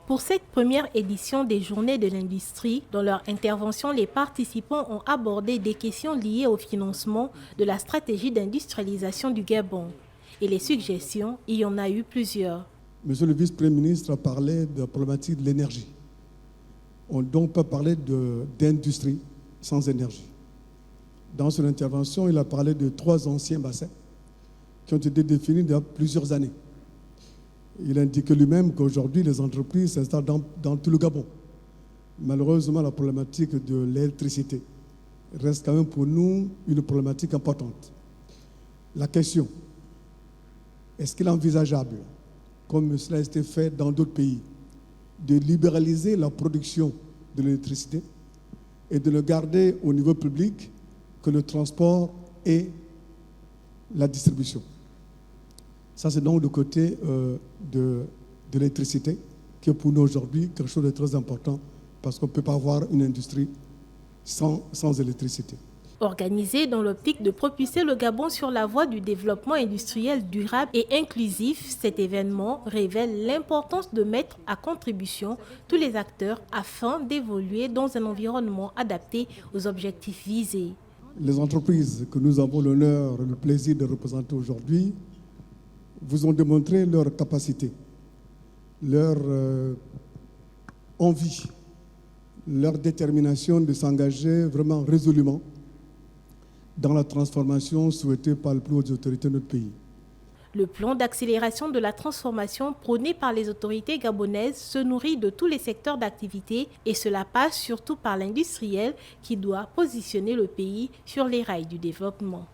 Pour cette première édition des Journées de l'industrie, dans leur intervention, les participants ont abordé des questions liées au financement de la stratégie d'industrialisation du Gabon. Et les suggestions, il y en a eu plusieurs. Monsieur le vice-premier ministre a parlé de la problématique de l'énergie. On ne donc pas parler d'industrie sans énergie. Dans son intervention, il a parlé de 3 anciens bassins qui ont été définis il y a plusieurs années. Il indique lui-même qu'aujourd'hui, les entreprises s'installent dans tout le Gabon. Malheureusement, la problématique de l'électricité reste quand même pour nous une problématique importante. La question, est-ce qu'il est envisageable, comme cela a été fait dans d'autres pays, de libéraliser la production de l'électricité et de le garder au niveau public que le transport et la distribution? Ça, c'est donc le côté de l'électricité qui est pour nous aujourd'hui quelque chose de très important parce qu'on ne peut pas avoir une industrie sans électricité. Organisé dans l'optique de propulser le Gabon sur la voie du développement industriel durable et inclusif, cet événement révèle l'importance de mettre à contribution tous les acteurs afin d'évoluer dans un environnement adapté aux objectifs visés. Les entreprises que nous avons l'honneur et le plaisir de représenter aujourd'hui vous ont démontré leur capacité, leur envie, leur détermination de s'engager vraiment résolument dans la transformation souhaitée par les plus hautes autorités de notre pays. Le plan d'accélération de la transformation prôné par les autorités gabonaises se nourrit de tous les secteurs d'activité et cela passe surtout par l'industriel qui doit positionner le pays sur les rails du développement.